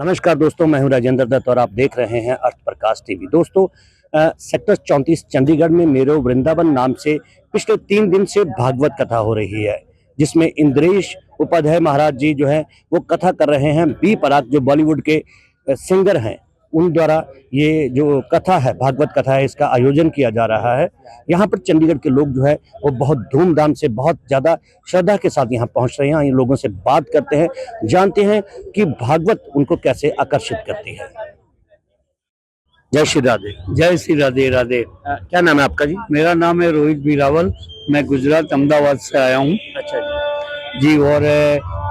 नमस्कार दोस्तों, मैं हूं राजेंद्र दत्त और आप देख रहे हैं अर्थ प्रकाश टीवी। दोस्तों, सेक्टर 34 चंडीगढ़ में मेरो वृंदावन नाम से पिछले 3 दिन से भागवत कथा हो रही है, जिसमें इंद्रेश उपाध्याय महाराज जी जो हैं वो कथा कर रहे हैं। बी पराग जो बॉलीवुड के सिंगर हैं, उन द्वारा ये जो कथा है, भागवत कथा है, इसका आयोजन किया जा रहा है। यहाँ पर चंडीगढ़ के लोग जो है वो बहुत धूमधाम से, बहुत ज़्यादा श्रद्धा के साथ यहाँ पहुँच रहे हैं। इन लोगों से बात करते हैं, जानते हैं कि भागवत उनको कैसे आकर्षित करती है। जय श्री राधे। जय श्री राधे। राधे। क्या नाम है आपका जी? मेरा नाम है रोहित बीरावल। मैं गुजरात अहमदाबाद से आया हूँ अच्छा जी। और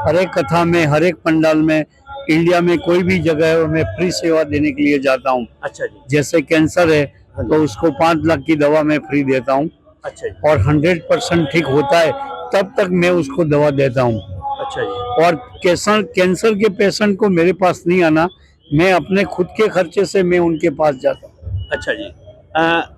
हर एक कथा में, हर एक पंडाल में, इंडिया में कोई भी जगह है मैं फ्री सेवा देने के लिए जाता हूँ। अच्छा जी। जैसे कैंसर है तो उसको 5 लाख की दवा मैं फ्री देता हूँ। अच्छा जी। और 100% ठीक होता है तब तक मैं उसको दवा देता हूँ। अच्छा जी। और कैंसर के पेशेंट को मेरे पास नहीं आना, मैं अपने खुद के खर्चे से मैं उनके पास जाता हूँ। अच्छा जी।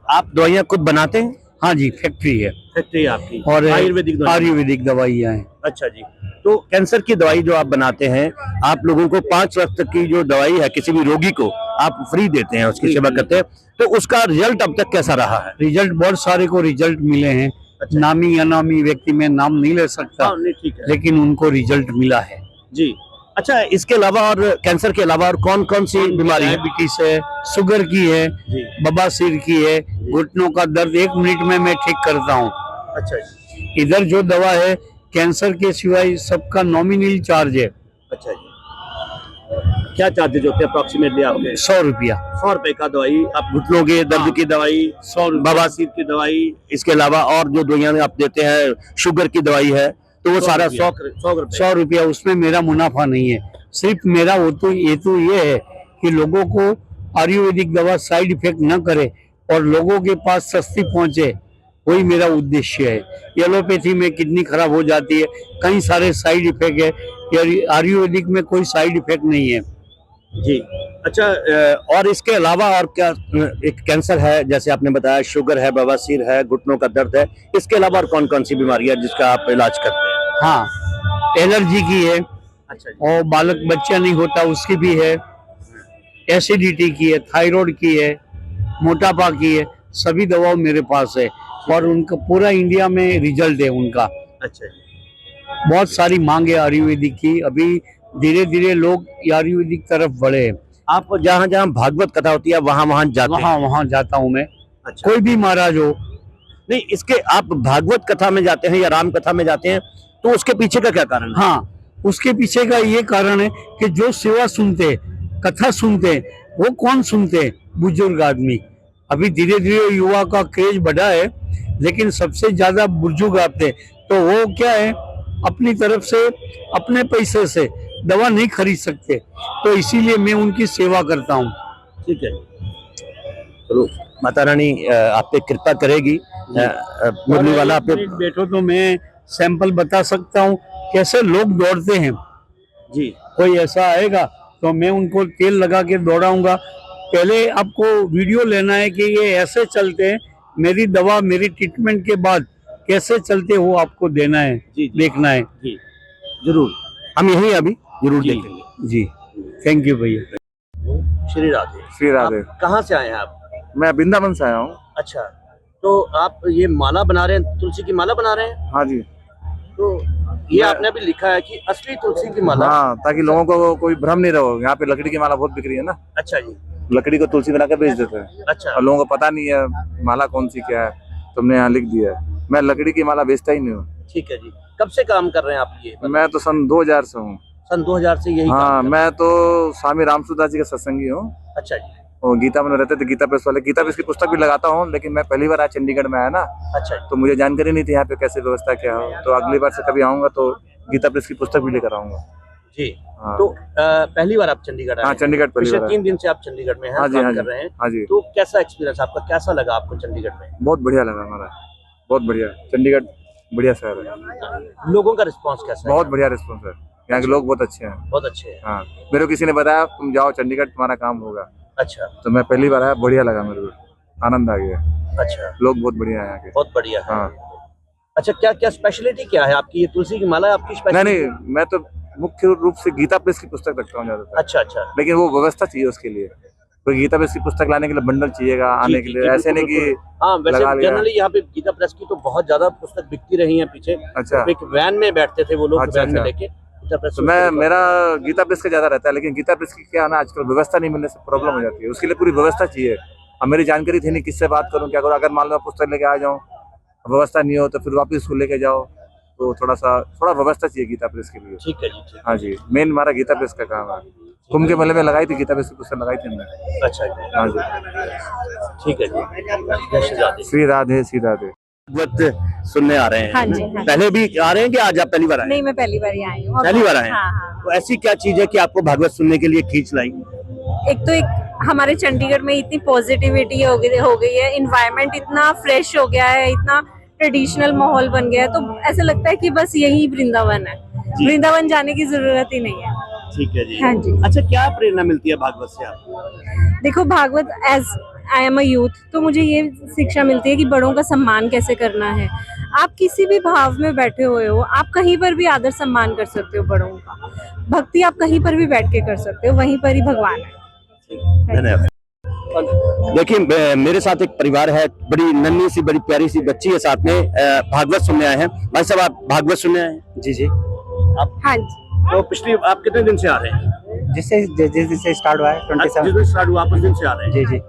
आप दवाइयाँ खुद बनाते हैं? हाँ जी, फैक्ट्री है। फैक्ट्री आपकी? और आयुर्वेदिक दवाइयाँ हैं। अच्छा जी। तो कैंसर की दवाई जो आप बनाते हैं, आप लोगों को 5 लाख तक की जो दवाई है किसी भी रोगी को आप फ्री देते हैं, उसकी सेवा करते हैं, तो उसका रिजल्ट अब तक कैसा रहा है? रिजल्ट बहुत सारे को रिजल्ट मिले हैं। अच्छा। नामी अनामी व्यक्ति में नाम नहीं ले सकता। नहीं, ठीक है। लेकिन उनको रिजल्ट मिला है जी। अच्छा, इसके अलावा और कैंसर के अलावा और कौन कौन सी बीमारी है? डायबिटीज है, शुगर की है, बवासीर की है, घुटनों का दर्द 1 मिनट में मैं ठीक करता हूँ। अच्छा जी। इधर जो दवा है कैंसर के सिवाय सबका नॉमिनल चार्ज है। अच्छा जी। क्या चार्जेज होते हैं अप्रोक्सीमेटली आपके? 100 रुपया। 100 रुपए का दवाई, आप घुटनों के दर्द की दवाई, 100 बवासीर की दवाई, इसके अलावा और जो दवाइयाँ आप देते हैं, शुगर की दवाई है, तो वो सारा 100 रुपया। उसमें मेरा मुनाफा नहीं है। सिर्फ मेरा ये है कि लोगों को आयुर्वेदिक दवा साइड इफेक्ट न करे और लोगों के पास सस्ती पहुंचे, वही मेरा उद्देश्य है। एलोपैथी में किडनी खराब हो जाती है, कई सारे साइड इफेक्ट है, आयुर्वेदिक में कोई साइड इफेक्ट नहीं है जी। अच्छा, और इसके अलावा और क्या? एक कैंसर है जैसे आपने बताया, शुगर है, बवासीर है, घुटनों का दर्द है, इसके अलावा और कौन कौन सी बीमारी है जिसका आप इलाज करते हैं? हाँ, एलर्जी की है। अच्छा। और बालक बच्चा नहीं होता उसकी भी है, एसिडिटी की है, थायराइड की है, मोटापा की है, सभी दवाओं मेरे पास है। और उनका पूरा इंडिया में रिजल्ट है उनका। अच्छा जी। बहुत सारी मांग है आयुर्वेदिक की। अभी धीरे धीरे लोग आयुर्वेदिक तरफ बढ़े हैं। आप जहाँ जहाँ भागवत कथा होती है वहाँ जाते हैं? वहाँ जाता हूँ मैं। अच्छा। कोई भी महाराज हो। नहीं, इसके आप भागवत कथा में जाते हैं या राम कथा में जाते हैं, तो उसके पीछे का क्या कारण है? हाँ, उसके पीछे का ये कारण है कि जो सेवा सुनते, कथा सुनते, वो कौन सुनते? बुजुर्ग आदमी। अभी धीरे धीरे युवा का क्रेज बढ़ा है, लेकिन सबसे ज्यादा बुजुर्ग आते, तो वो क्या है, अपनी तरफ से, अपने पैसे से दवा नहीं खरीद सकते, तो इसीलिए मैं उनकी सेवा करता हूँ। ठीक है, चलो, माता रानी आप पे कृपा करेगी। मुरली वाला आप पे बैठो तो मैं सैंपल बता सकता हूँ कैसे लोग दौड़ते हैं जी। कोई ऐसा आएगा तो मैं उनको तेल लगा के दौड़ाऊंगा। पहले आपको वीडियो लेना है कि ये ऐसे चलते हैं, मेरी दवा, मेरी ट्रीटमेंट के बाद कैसे चलते वो आपको देना है। जी। देखना है जी, जरूर, हम यही अभी जरूर देखेंगे जी। थैंक यू भैया। श्री राधे। श्री राधे। कहाँ से आए हैं आप? मैं वृंदावन से आया हूँ। अच्छा, तो आप ये माला बना रहे हैं, तुलसी की माला बना रहे हैं? हाँ जी। तो ये आपने अभी लिखा है कि असली तुलसी की माला? हाँ, ताकि लोगों को कोई भ्रम नहीं रहो। यहाँ पे लकड़ी की माला बहुत बिक रही है ना। अच्छा जी। लकड़ी को तुलसी बना के बेच देते हैं। अच्छा। और लोगों को पता नहीं है माला कौन सी क्या है, तुमने यहाँ लिख दिया है। मैं लकड़ी की माला बेचता ही नहीं हूँ। ठीक है जी। कब से काम कर रहे हैं आप ये? मैं तो सन 2000 से हूँ। सन 2000 से यही? हाँ, मैं तो स्वामी रामसुदास जी का सत्संगी हूँ। अच्छा जी। वो गीता में रहते थे, गीता प्रेस वाले। गीता प्रेस की पुस्तक भी लगाता हूँ, लेकिन मैं पहली बार आज चंडीगढ़ में आया ना, अच्छा, तो मुझे जानकारी नहीं थी यहाँ पे कैसे व्यवस्था क्या हो। तो अगली बार से कभी आऊंगा तो गीता प्रेस की पुस्तक भी लेकर आऊंगा जी। हाँ। तो पहली बार आप चंडीगढ़ आए? हाँ, चंडीगढ़ पहली बार। 3 दिन से आप चंडीगढ़ में हैं, हाँ जी, काम हाँ कर जी, रहे हैं। हाँ जी। तो कैसा एक्सपीरियंस आपका, कैसा लगा आपको चंडीगढ़ में? बहुत बढ़िया लगा हमारा, बहुत बढ़िया। चंडीगढ़ बढ़िया शहर है। लोगों का रिस्पांस कैसा है? बहुत बढ़िया रिस्पांस है, यहाँ के लोग बहुत अच्छे हैं। बहुत अच्छे हैं। हाँ, मेरे को किसी ने बताया तुम जाओ चंडीगढ़, तुम्हारा काम होगा। अच्छा। तो मैं पहली बार आया, बढ़िया लगा मेरे को, आनंद आ गया। अच्छा, लोग बहुत बढ़िया है यहाँ के। बहुत बढ़िया है। हाँ। अच्छा, क्या क्या स्पेशलिटी क्या है आपकी? ये तुलसी की माला आपकी नहीं स्पेशलिटी? नहीं, मैं तो मुख्य रूप से गीता प्रेस की पुस्तक रखता हूँ ज्यादातर, अच्छा अच्छा। लेकिन वो व्यवस्था चाहिए उसके लिए। कोई गीता प्रेस की पुस्तक लाने के लिए बंडल चाहिएगा आने के जी, लिए, जी, ऐसे नहीं बिल्कुल, कि हाँ वैसे लगा लिया। जनरली यहाँ पे गीता प्रेस की तो बहुत ज्यादा पुस्तक बिकती रही है पीछे। अच्छा। तो एक वैन में बैठते थे वो लोग, अच्छा, वैन में अच्छा। लेके गीता प्रेस तो मैं मेरा गीता प्रेस का ज्यादा रहता है, लेकिन गीता प्रेस की क्या है ना, आजकल व्यवस्था नहीं मिलने से प्रॉब्लम हो जाती है। उसके लिए पूरी व्यवस्था चाहिए। अब मेरी जानकारी थी नहीं, किससे बात करूँ, क्या करूँ। अगर मान लो मैं पुस्तक लेके आ जाऊँ, व्यवस्था नहीं हो तो फिर वापस उसको लेके जाओ, तो थोड़ा व्यवस्था चाहिए गीता प्रेस के लिए। ठीक है जी, ठीक हाँ जी, मेन हमारा गीता प्रेस का काम है। कुंभ के मेले में लगाई थी गीता प्रेस की पुस्तक, लगाई थी हमने। है। अच्छा जी, हाँ जी। ठीक है जी। जय श्री राधे। श्री राधे, श्री राधे। भागवत सुनने आ रहे हैं हाँ है जी, ना? हाँ। पहले भी आ रहे हैं कि आज आप पहली बार आए हैं? नहीं, मैं पहली बार ही आई हूँ। पहली बार आए हैं? हाँ हाँ। तो ऐसी क्या चीज है कि आपको भागवत सुनने के लिए खींच लाई? एक तो एक हमारे चंडीगढ़ में इतनी पॉजिटिविटी हो गई है, इन्वायरमेंट इतना फ्रेश हो गया है, इतना ट्रेडिशनल माहौल बन गया है, तो ऐसा लगता है कि बस यही वृंदावन है। जी। वृंदावन जाने की जरूरत ही नहीं है। ठीक है जी। हाँ जी। अच्छा, क्या प्रेरणा मिलती है भागवत से आपको? देखो, Bhagwat as I am a youth, तो मुझे ये शिक्षा मिलती है कि बड़ों का सम्मान कैसे करना है। आप किसी भी भाव में बैठे हुए हो, आप कहीं पर भी आदर सम्मान कर सकते हो बड़ों का। भक्ति आप कहीं पर भी बैठ के कर सकते हो, वहीं पर ही भगवान है। धन्यवाद। देखिए, मेरे साथ एक परिवार है, बड़ी नन्ही सी बड़ी प्यारी सी बच्ची है साथ में, भागवत सुनने आए हैं। भाई साहब, आप भागवत सुनने आए हैं? जी जी। हाँ जी। तो पिछली आप कितने दिन से आ रहे हैं? जिस दिन से स्टार्ट हुआ है जिस 27। दिन स्टार्ट हुआ आप उस दिन से आ रहे हैं? जी जी।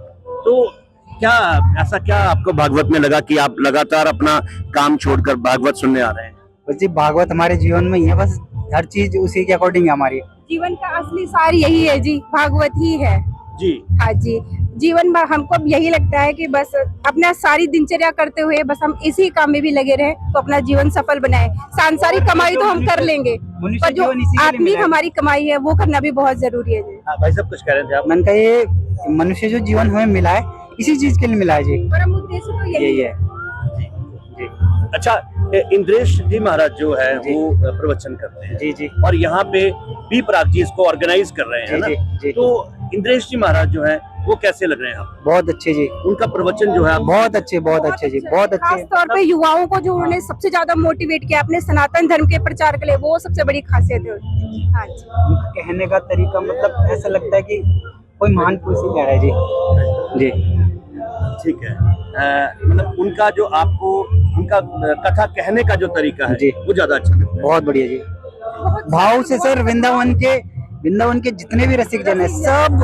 तो क्या ऐसा क्या आपको भागवत में लगा कि आप लगातार अपना काम छोड़कर भागवत सुनने आ रहे हैं? बस जी, भागवत हमारे जीवन में ही है, बस हर चीज उसी के अकॉर्डिंग है हमारी। जीवन का असली सार यही है जी, भागवत ही है। जी हाँ जी, जीवन में हमको अब यही लगता है कि बस अपना सारी दिनचर्या करते हुए बस हम इसी काम में भी लगे रहे तो अपना जीवन सफल बनाए। सांसारिक कमाई तो हम कर लेंगे, मनुष्य पर जो जीवन इसी के लिए आत्मिक मिला है। हमारी कमाई है वो करना भी बहुत जरूरी है जी। हाँ, भाई साहब कुछ कह रहे थे आप? मन का ये मनुष्य जो जीवन हमें मिला है, इसी चीज के लिए मिला है जी। परम उद्देश्य तो यही यही है। है। अच्छा, इंद्रेश जी महाराज जो है जी। वो प्रवचन करते हैं जी जी और यहाँ पे बी पराग जी इसको ऑर्गेनाइज कर रहे हैं, जी है ना? जी जी। तो इंद्रेश जी महाराज जो है वो कैसे लग रहे हैं आपको? बहुत अच्छे जी, उनका प्रवचन जो है आप बहुत अच्छे जी, बहुत खास अच्छे। तौर पे युवाओं को जो उन्होंने सबसे ज्यादा मोटिवेट किया अपने सनातन धर्म के प्रचार के लिए, वो सबसे बड़ी खासियत है उनकी। हाँ जी। उनका कहने का तरीका, मतलब ऐसा लगता है कि कोई महान पुरुष ही कह रहा है जी। जी ठीक है। मतलब उनका जो आपको उनका कथा कहने का जो तरीका है जी। वो ज्यादा अच्छा लगता है। बहुत बढ़िया जी। भाव से सर, वृंदावन के जितने भी रसिक जन है सब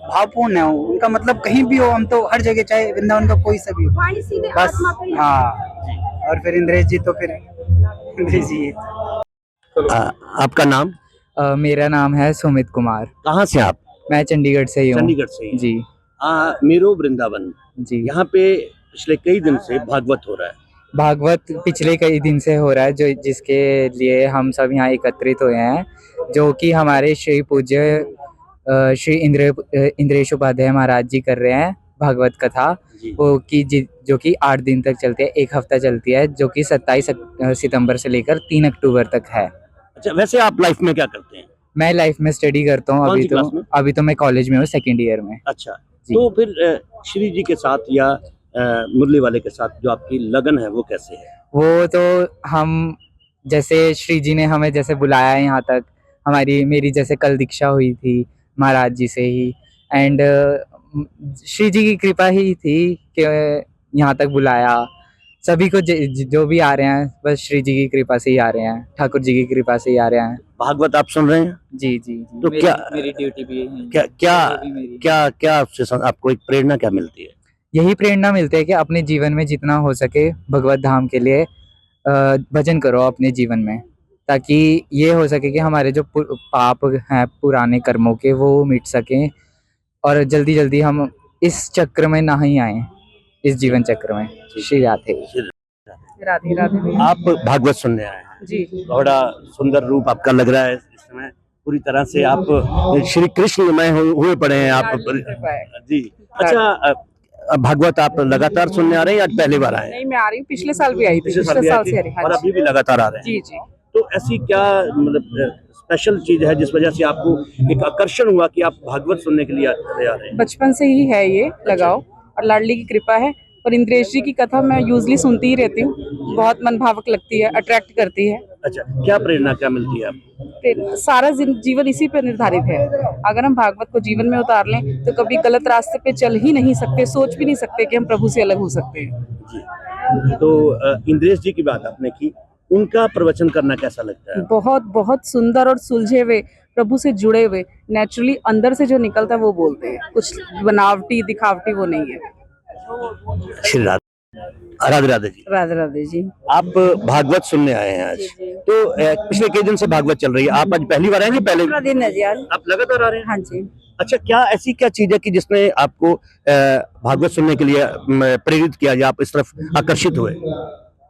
भावपूर्ण है। उनका मतलब कहीं भी हो, हम तो हर जगह, चाहे वृंदावन का कोई सा भी हो, वाणी सीधे बस। आत्मा पे ही। हाँ। और फिर इंद्रेश जी तो फिर इंद्रेश जी। आपका नाम? मेरा नाम है सुमित कुमार। कहाँ से आप? मैं चंडीगढ़ से ही हूँ। चंडीगढ़ से ही? जी मेरो वृंदावन, जी। यहाँ पे पिछले कई दिन से भागवत हो रहा है। भागवत पिछले कई दिन से हो रहा है, जो जिसके लिए हम सब यहाँ एकत्रित हुए हैं, जो कि हमारे श्री पूज्य श्री इंद्रेश उपाध्याय महाराज जी कर रहे हैं भागवत कथा, जी। वो की जो कि 8 दिन तक चलती है, 1 हफ्ता चलती है, जो कि 27 सितंबर से लेकर 3 अक्टूबर तक है। अच्छा, वैसे आप लाइफ में क्या करते हैं? मैं लाइफ में स्टडी करता हूँ। कौन सी क्लास में? अभी तो मैं कॉलेज में हूँ, 2nd ईयर में। अच्छा, जी। तो फिर श्री जी के साथ या मुरली वाले के साथ जो आपकी लगन है वो कैसे है? वो तो हम, जैसे श्री जी ने हमें जैसे बुलाया है यहाँ तक, मेरी जैसे कल दीक्षा हुई थी महाराज जी से ही, एंड श्री जी की कृपा ही थी कि यहाँ तक बुलाया। सभी को जो भी आ रहे हैं, बस श्री जी की कृपा से ही आ रहे हैं, ठाकुर जी की कृपा से ही आ रहे हैं। भागवत आप सुन रहे हैं? जी जी। तो मेरी ड्यूटी भी यही है। क्या आपसे आपको एक प्रेरणा क्या मिलती है? यही प्रेरणा मिलती है कि अपने जीवन में जितना हो सके भगवत धाम के लिए भजन करो अपने जीवन में, ताकि ये हो सके कि हमारे जो पाप हैं पुराने कर्मों के, वो मिट सकें और जल्दी जल्दी हम इस चक्र में ना ही आए, इस जीवन चक्र में। श्री राधे राधे राधे। आप भागवत सुनने आए हैं, जी बड़ा सुंदर रूप आपका लग रहा है इस समय, पूरी तरह से आप श्री कृष्ण में हुए पड़े हैं आप। जी। अच्छा, भागवत आप लगातार सुनने आ रहे हैं या पहली बार आए हैं? नहीं, मैं आ रही हूँ, पिछले साल भी आई थी, पिछले पिछले भी साल आए थे से आ रही। और अभी भी लगातार आ रहे हैं? जी जी। तो ऐसी क्या मतलब स्पेशल चीज है जिस वजह से आपको एक आकर्षण हुआ कि आप भागवत सुनने के लिए आ रहे हैं? बचपन से ही है ये लगाव, और लाडली की कृपा है, पर इंद्रेश जी की कथा मैं यूजली सुनती ही रहती हूँ, बहुत मनभावक लगती है, अट्रैक्ट करती है। अच्छा, क्या प्रेरणा क्या मिलती है आपको? फिर सारा जीवन इसी पर निर्धारित है। अगर हम भागवत को जीवन में उतार लें तो कभी गलत रास्ते पे चल ही नहीं सकते, सोच भी नहीं सकते कि हम प्रभु से अलग हो सकते हैं। जी। तो इंद्रेश जी की बात आपने की, उनका प्रवचन करना कैसा लगता है? बहुत बहुत सुंदर और सुलझे हुए, प्रभु से जुड़े हुए, नेचुरली अंदर से जो निकलता है वो बोलते हैं, कुछ बनावटी दिखावटी वो नहीं है। श्री राधे राधे जी। राधे राधे जी। आप भागवत सुनने आए हैं आज, तो पिछले कई दिन से भागवत चल रही है, आप आज पहली बार आएंगे? पहले दिन है जी आज। आप लगातार आ रहे हैं? हाँ जी। अच्छा, क्या ऐसी क्या चीज है कि जिसने आपको भागवत सुनने के लिए प्रेरित किया या आप इस तरफ आकर्षित हुए?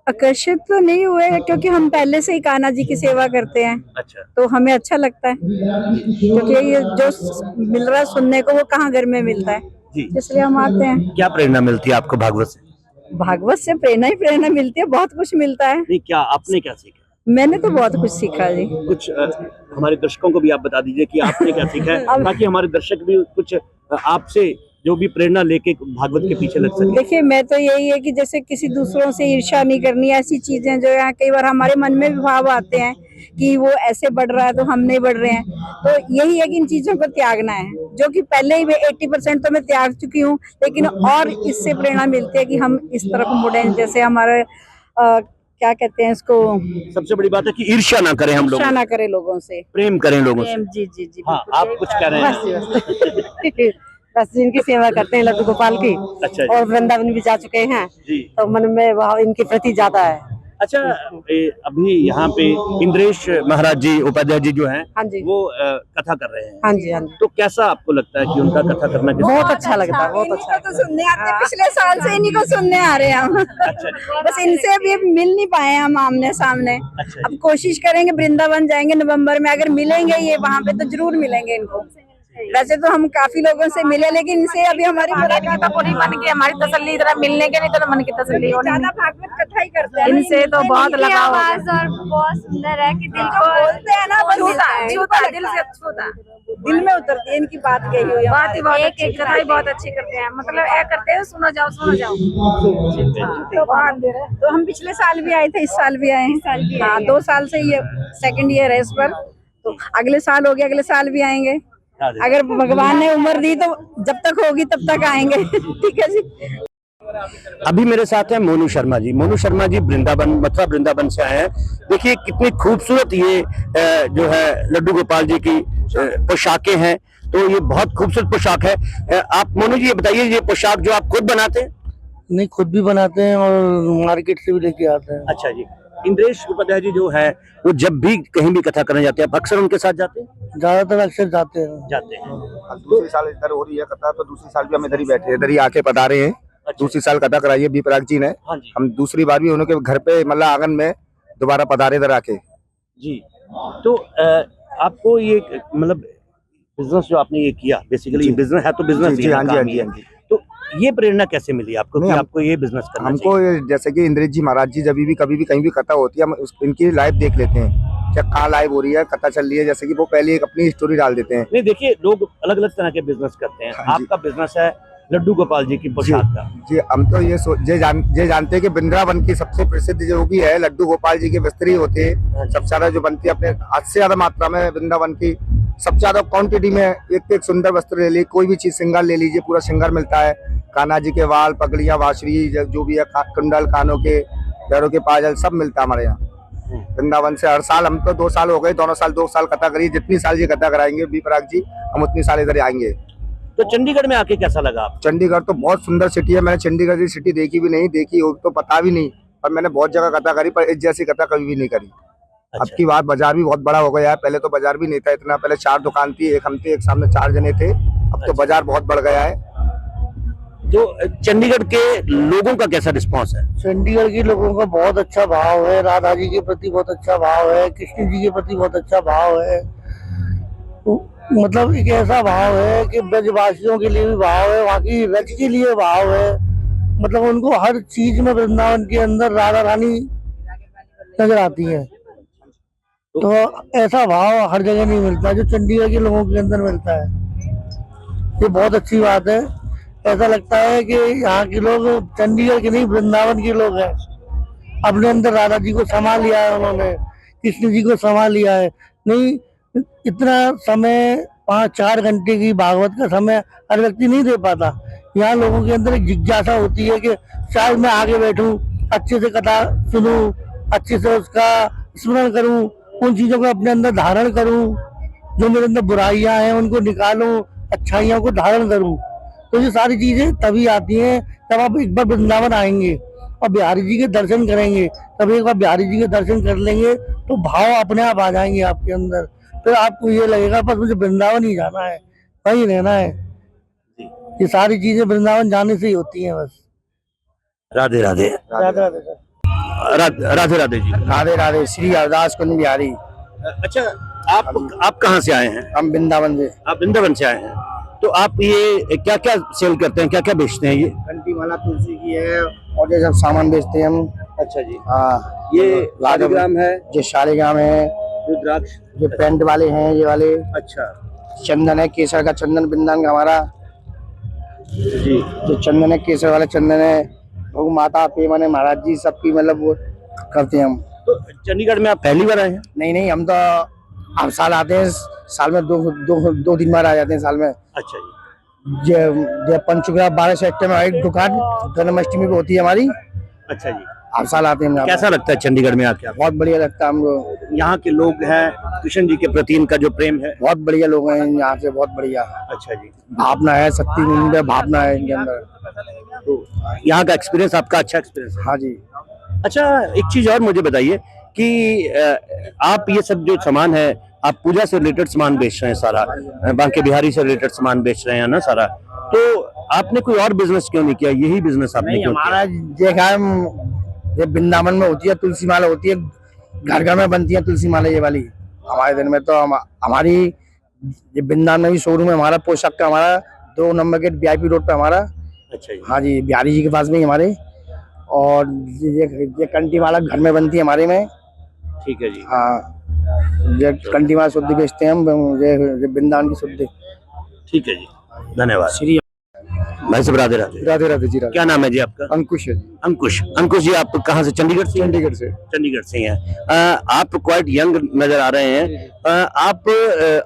आकर्षित तो नहीं हुए क्योंकि हम पहले से ही कान्हा जी की सेवा करते हैं, अच्छा, तो हमें अच्छा लगता है, क्योंकि ये जो मिल रहा है सुनने को वो कहाँ घर में मिलता है, जी। इसलिए हम आते हैं। क्या प्रेरणा मिलती है आपको भागवत से? भागवत से प्रेरणा ही प्रेरणा मिलती है, बहुत कुछ मिलता है। नहीं, क्या आपने क्या सीखा? मैंने तो बहुत कुछ सीखा जी। कुछ हमारे दर्शकों को भी आप बता दीजिए कि आपने क्या सीखा है, ताकि हमारे दर्शक भी कुछ आपसे जो भी प्रेरणा लेके भागवत के पीछे लग सके। देखिए, मैं तो यही है कि जैसे किसी दूसरों से ईर्ष्या नहीं करनी, ऐसी चीजें जो है कई बार हमारे मन में भी भाव आते हैं कि वो ऐसे बढ़ रहा है तो हम नहीं बढ़ रहे हैं, तो यही है कि इन चीजों को त्यागना है, जो कि पहले ही 80% तो मैं त्याग चुकी हूँ, लेकिन और इससे प्रेरणा मिलती है कि हम इस तरफ मुड़े। जैसे हमारे क्या कहते हैं इसको, सबसे बड़ी बात है कि ईर्ष्या ना करें, हम लोग ईर्ष्या ना करें लोगों से, प्रेम करें लोगों से। जी जी जी। हाँ, आप कुछ कह रहे हैं? बस जिनकी सेवा करते हैं लड्डू गोपाल की, अच्छा जी। और वृंदावन भी जा चुके हैं, जी। तो मन में भाव इनके प्रति ज्यादा है। अच्छा, अभी यहाँ पे इंद्रेश महाराज जी उपाध्याय जी जो हैं, हाँ जी। वो कथा कर रहे हैं। हाँ जी हाँ जी। तो कैसा आपको लगता है कि उनका कथा करना बहुत अच्छा लगता है, बहुत अच्छा। तो सुनने आते हैं, पिछले साल से इन्हीं को सुनने आ रहे हैं हम। अच्छा जी। बस इनसे अभी मिल नहीं पाए हम आमने सामने। अच्छा अब कोशिश करेंगे, वृंदावन जाएंगे नवंबर में, अगर मिलेंगे ये वहाँ पे तो जरूर मिलेंगे इनको। वैसे तो हम काफी लोगों से मिले, लेकिन इनसे अभी हमारी मुलाकात पूरी मन की, हमारी तसल्ली इधर मिलने के, नहीं तो मन की तसल्ली होनी। ज्यादा भागवत कथा ही करते हैं इनसे, तो बहुत लगाव हो गया। और बहुत सुंदर है कि दिल को बोलते हैं ना, बस छूता है, दिल से छूता, दिल में उतरती है इनकी बात कही हुई, बात ही बहुत अच्छी, कथा ही बहुत अच्छी करते हैं, मतलब ऐ करते हैं सुनो जाओ सुनो जाओ। तो हम पिछले साल भी आए थे, इस साल भी आए हैं। हाँ, 2 साल से ये सेकंड ईयर है इस पर, तो अगले साल हो गया, अगले साल भी आएंगे, अगर भगवान ने उम्र दी तो जब तक होगी तब तक आएंगे। ठीक है जी। अभी मेरे साथ है मोनू शर्मा जी। मोनू शर्मा जी वृंदावन, मथुरा वृंदावन से आए हैं। देखिए कितनी खूबसूरत ये जो है लड्डू गोपाल जी की पोशाकें हैं, तो ये बहुत खूबसूरत पोशाक है। आप मोनू जी ये बताइए, ये पोशाक जो आप खुद बनाते हैं? नहीं, खुद भी बनाते हैं और मार्केट से भी लेके आते हैं। अच्छा जी। इंद्रेश उपाध्याय जी जो है वो जब भी कहीं भी कथा करने जाते हैं, आप अक्सर उनके साथ जाते हैं? ज्यादातर अक्सर जाते हैं। अब दूसरी साल इधर हो रही है कथा, तो दूसरी साल भी हम इधर ही बैठे, इधर ही आके पधारे हैं। दूसरी साल कथा कराई है बीपराग जी ने। हाँ जी। हम दूसरी बार भी उनके घर पे मतलब आंगन में दोबारा पधारे इधर आके जी। तो आपको ये मतलब बिजनेस जो आपने ये किया, बेसिकली बिजनेस है तो बिजनेस जी, हाँ जी, हाँ जी, हाँ जी। तो ये प्रेरणा कैसे मिली आपको कि आपको ये बिजनेस करना हमको जैसे कि इंद्रेश जी महाराज जी जब भी कभी भी कहीं भी कथा होती है, हम इनकी लाइव देख लेते हैं, क्या कहाँ लाइव हो रही है, कथा चल रही है, जैसे कि वो पहले एक अपनी स्टोरी डाल देते हैं। नहीं, देखिए लोग अलग अलग तरह के बिजनेस करते हैं। हाँ जी। आपका बिजनेस है लड्डू गोपाल जी की पोशाक का। जी, हम तो ये जानते हैं कि वृंदावन की सबसे प्रसिद्ध जो भी है लड्डू गोपाल जी के वस्त्र ही होते हैं, सबसे ज्यादा जो बनती है अपने हाथ से ज्यादा मात्रा में वृंदावन की सबसे ज्यादा क्वांटिटी में। एक सुंदर वस्त्र ले लीजिए, कोई भी चीज श्रृंगार ले लीजिए, पूरा श्रृंगार मिलता है। कान्हा जी के वाल, पगड़ियां, वाशरी जो भी है, कुंडल, कानों के, पैरों के पाजल, सब मिलता है हमारे यहाँ वृंदावन से। हर साल, हम तो 2 साल हो गए, दोनों साल 2 साल कथा करी, जितनी साल ये कथा कराएंगे बीपराग जी, हम उतनी साल इधर आएंगे। तो चंडीगढ़ में आके कैसा लगा आपको? चंडीगढ़ तो बहुत सुंदर सिटी है। मैंने चंडीगढ़ की सिटी देखी भी नहीं, देखी हो तो पता भी नहीं, पर मैंने बहुत जगह कथा करी, पर इस जैसी कथा कभी भी नहीं करी। अच्छा। अब की बात बाजार भी बहुत बड़ा हो गया है, पहले तो बाजार भी नहीं था इतना। पहले 4 दुकान थी, एक हम थे, एक सामने 4 जने थे, अब तो बाजार बहुत बढ़ गया है। तो चंडीगढ़ के लोगों का कैसा रिस्पांस है? चंडीगढ़ के लोगों का बहुत अच्छा भाव है, राधा जी के प्रति बहुत अच्छा भाव है, कृष्ण जी के प्रति बहुत अच्छा भाव है। मतलब एक ऐसा भाव है कि ब्रजवासियों के लिए भी भाव है, वहाँ की रज के लिए भाव है, मतलब उनको हर चीज में वृंदावन के अंदर राधा रानी नजर आती है। तो ऐसा भाव हर जगह नहीं मिलता जो चंडीगढ़ के लोगों के अंदर मिलता है। ये बहुत अच्छी बात है। ऐसा लगता है कि यहाँ के लोग चंडीगढ़ के नहीं वृंदावन के लोग हैं। अपने अंदर राधा जी को समा लिया है उन्होंने, कृष्ण जी को समा लिया है। नहीं, इतना समय 5-4 घंटे की भागवत का समय हर व्यक्ति नहीं दे पाता। यहाँ लोगों के अंदर एक जिज्ञासा होती है कि शायद मैं आगे बैठूं, अच्छे से कथा सुनूं, अच्छे से उसका स्मरण करूं, उन चीजों को अपने अंदर धारण करूं, जो मेरे अंदर बुराइयां हैं उनको निकालूं, अच्छाइयों को धारण करूं। तो ये सारी चीजें तभी आती हैं जब आप एक बार वृंदावन आएंगे और बिहारी जी के दर्शन करेंगे। तब एक बार बिहारी जी के दर्शन कर लेंगे तो भाव अपने आप आ जाएंगे आपके अंदर। फिर आपको ये लगेगा बस मुझे वृंदावन ही जाना है, वहीं रहना है। ये सारी चीजें वृंदावन जाने से ही होती हैं बस। राधे राधे। राधे राधे सर। राधे राधे जी। राधे राधे। श्री हरदास कुंज बिहारी। अच्छा, आप कहाँ से आए हैं? हम वृंदावन से। आप वृंदावन से आए हैं, तो आप ये क्या क्या सेल करते हैं, क्या क्या बेचते हैं? ये घंटी माला तुलसी की है और ये सब सामान बेचते हैं हम। अच्छा जी। हाँ, ये शालिग्राम है, ये शालिग्राम है, रुद्राक्ष, जो पेंट वाले हैं ये वाले। अच्छा, चंदन है, केसर का चंदन वृंदावन का हमारा जी। जो चंदन है, केसर वाला चंदन है, भोग माता पेमन है, महाराज जी सबकी मतलब वो करते हैं हम। तो चंडीगढ़ में आप पहली बार आए हैं? नहीं, हम तो हर साल आते हैं, साल में दो तीन बार आ जाते हैं साल में। अच्छा जी। ये पंचकुला 12 सेक्टर में एक दुकान जन्माष्टमी पे होती है हमारी। अच्छा जी। हर साल आते हैं हम। कैसा लगता है चंडीगढ़ में आके आपको? बहुत बढ़िया लगता है हमको। यहाँ के लोग हैं, कृष्ण जी के प्रति इनका जो प्रेम है, बहुत बढ़िया लोग हैं यहाँ से, बहुत बढ़िया। अच्छा जी। भावना है, शक्ति में भावना है इनके अंदर। तो यहाँ का एक्सपीरियंस आपका अच्छा एक्सपीरियंस है? हाँ जी। अच्छा, एक चीज और मुझे बताइए कि आप ये सब जो सामान है, आप पूजा से रिलेटेड सामान बेच रहे हैं सारा, बांके बिहारी से रिलेटेड सामान बेच रहे हैं ना सारा, तो आपने कोई और बिजनेस क्यों नहीं किया? यही बिजनेस आपने नहीं, क्यों हमारा देखा है, ये वृंदावन में होती है तुलसी माला, होती है घर घर में बनती है तुलसी माला ये वाली। हमारे दिन में तो हमारी ये वृंदावन में भी शोरूम है हमारा, पोशाक का, हमारा 2 नंबर गेट VIP रोड पे हमारा। अच्छा जी। हाँ जी, बिहारी जी के पास में ही हमारे। और ये कंटी माला घर में बनती है हमारे में। ठीक है जी। हाँ, ये कंटी माला शुद्धि बेचते हैं हम, ये वृंदावन की शुद्धि। ठीक है जी, धन्यवाद। श्री भाई साहब राधे राधे। राधे राधे जी। क्या नाम है जी आपका? अंकुश है जी। अंकुश जी, आप कहाँ से? चंडीगढ़ से? चंडीगढ़ से। चंडीगढ़ से हैं। आप क्वाइट यंग नजर आ रहे हैं। आप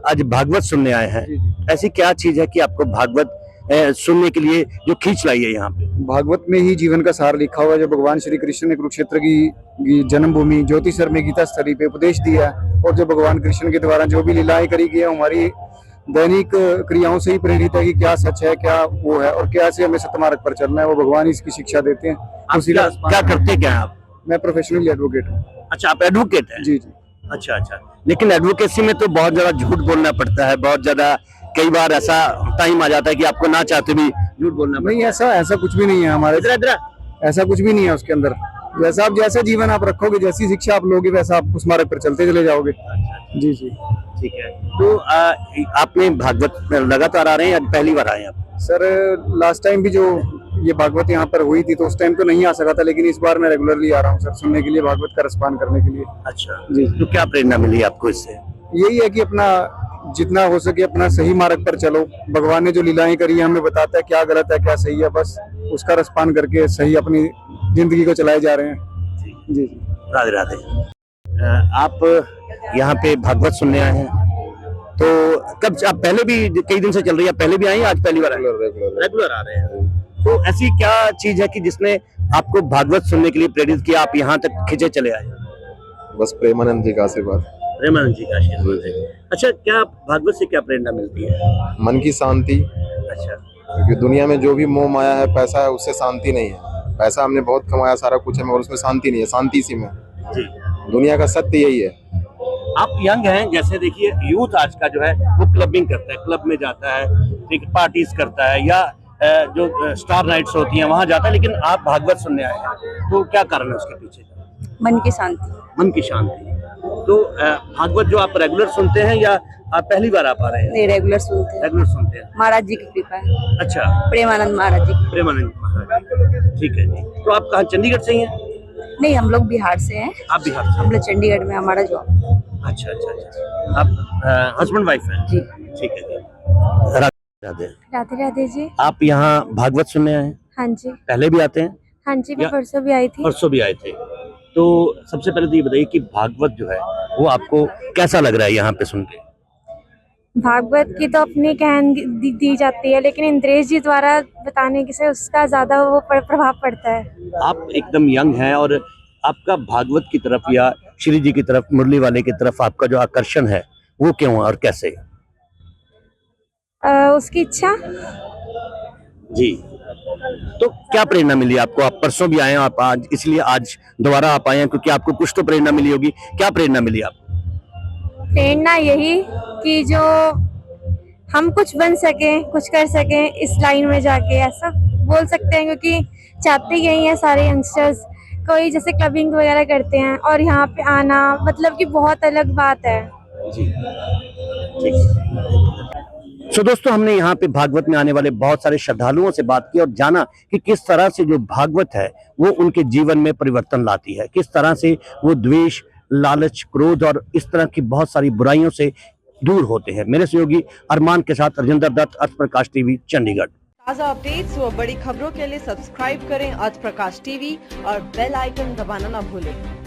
आज भागवत सुनने आए हैं। ऐसी क्या चीज है कि आपको भागवत सुनने के लिए जो खींच लाई है यहाँ पे? भागवत में ही जीवन का सार लिखा हुआ है, जो भगवान श्री कृष्ण ने कुरुक्षेत्र की जन्मभूमि ज्योतिसर में गीता स्तरी पे उपदेश दिया है, और जो भगवान कृष्ण के द्वारा जो भी लीलाएं करी गई है हमारी दैनिक क्रियाओं से ही प्रेरित है कि क्या सच है, क्या वो है, और क्या से हमें सतमार्ग पर चलना है, वो भगवान ही इसकी शिक्षा देते हैं। आप क्या करते क्या हैं आप? मैं प्रोफेशनल एडवोकेट हूँ। अच्छा, आप एडवोकेट हैं? जी जी। अच्छा अच्छा। लेकिन एडवोकेसी में तो बहुत ज्यादा झूठ बोलना पड़ता है, बहुत ज्यादा, कई बार ऐसा टाइम आ जाता है कि आपको ना चाहते भी झूठ बोलना पड़ता है। नहीं, ऐसा कुछ भी नहीं है हमारे, ऐसा कुछ भी नहीं है उसके अंदर। जैसा जीवन आप रखोगे, जैसी शिक्षा आप लोगे, वैसा आप उस मार्ग पर चलते चले जाओगे। जी जी। ठीक है। तो आपने भागवत लगातार आ रहे हैं या पहली बार आए हैं आप? सर, लास्ट टाइम भी जो ये भागवत यहाँ पर हुई थी तो उस टाइम तो नहीं आ सका था, लेकिन इस बार मैं रेगुलरली आ रहा हूँ सर, सुनने के लिए, भागवत का रसपान करने के लिए। अच्छा जी। तो क्या प्रेरणा मिली आपको इससे? यही है कि अपना जितना हो सके अपना सही मार्ग पर चलो। भगवान ने जो लीलाएं करी है हमें बताता है क्या गलत है क्या सही है, बस उसका रसपान करके सही अपनी जिंदगी को चलाए जा रहे हैं। जी जी। राधे राधे। आप यहाँ पे भागवत सुनने आए हैं, तो कब आप पहले भी कई दिन से चल रही है, पहले भी आई हैं, आज पहली बार रेगुलर आ रहे हैं? तो ऐसी क्या चीज है कि जिसने आपको भागवत सुनने के लिए प्रेरित किया, आप यहाँ तक खिंचे चले आए? बस प्रेमानंद जी का आशीर्वाद। प्रेमानंद जी का आशीर्वाद है। अच्छा, क्या भागवत से क्या प्रेरणा मिलती है? मन की शांति। अच्छा। क्योंकि दुनिया में जो भी मोह माया है, पैसा है, उससे शांति नहीं है। पैसा हमने बहुत कमाया, सारा कुछ है, मगर उसमें शांति नहीं है। शांति इसी में जी। दुनिया का सत्य यही है। आप यंग हैं, जैसे देखिए यूथ आज का जो है वो क्लबिंग करता है, क्लब में जाता है, ठीक, पार्टीज करता है, या जो स्टार नाइट्स होती हैं वहां जाता है, लेकिन आप भागवत सुनने आए हैं, तो क्या कारण है उसके पीछे? मन की शांति। मन की शांति। तो भागवत जो आप रेगुलर सुनते हैं या आप पहली बार आप आ रहे हैं? नहीं, रेगुलर सुनते हैं। रेगुलर सुनते हैं। महाराज जी की कृपा है। अच्छा। प्रेमानंद महाराज जी। प्रेमानंद महाराज। ठीक है जी। तो आप कहाँ, चंडीगढ़ से ही हैं? नहीं, हम लोग बिहार से हैं। आप बिहार से? हम लोग चंडीगढ़ में हमारा जॉब। अच्छा अच्छा अच्छा। आप हस्बैंड वाइफ हैं? जी। ठीक है जी। राधे राधे राधे जी। आप यहाँ भागवत सुनने आए हैं? हाँ जी। पहले भी आते हैं? हाँ जी, मैं या- परसों भी आई थी। परसों भी आए थे। तो सबसे पहले तो ये बताइए कि भागवत जो है वो आपको कैसा लग रहा है यहाँ पे सुन के? भागवत की तो अपनी कहन दी जाती है, लेकिन इंद्रेश जी द्वारा बताने से उसका ज्यादा वो प्रभाव पड़ता है। आप एकदम यंग हैं और आपका भागवत की तरफ या श्री जी की तरफ, मुरली वाले की तरफ आपका जो आकर्षण है वो क्यों और कैसे? उसकी इच्छा। जी। तो क्या प्रेरणा मिली आपको? आप परसों भी आए हैं, आप आज इसलिए आज दोबारा आप आए हैं क्योंकि आपको कुछ तो प्रेरणा मिली होगी। क्या प्रेरणा मिली आपको? प्रेरणा यही कि जो हम कुछ बन सकें, कुछ कर सकें इस लाइन में जाके, ऐसा बोल सकते हैं, क्योंकि चाहते यही है सारे यंगस्टर्स। कोई जैसे क्लबिंग वगैरह करते हैं और यहाँ पे आना मतलब कि बहुत अलग बात है। जी सो दोस्तों, हमने यहाँ पे भागवत में आने वाले बहुत सारे श्रद्धालुओं से बात की और जाना कि किस तरह से जो भागवत है वो उनके जीवन में परिवर्तन लाती है, किस तरह से वो द्वेष, लालच, क्रोध और इस तरह की बहुत सारी बुराइयों से दूर होते हैं। मेरे सहयोगी अरमान के साथ राजेंद्र दत्त, अर्थ प्रकाश टीवी, चंडीगढ़। ताज़ा अपडेट्स व बड़ी खबरों के लिए सब्सक्राइब करें अर्थ प्रकाश टीवी और बेल आइकन दबाना न भूलें।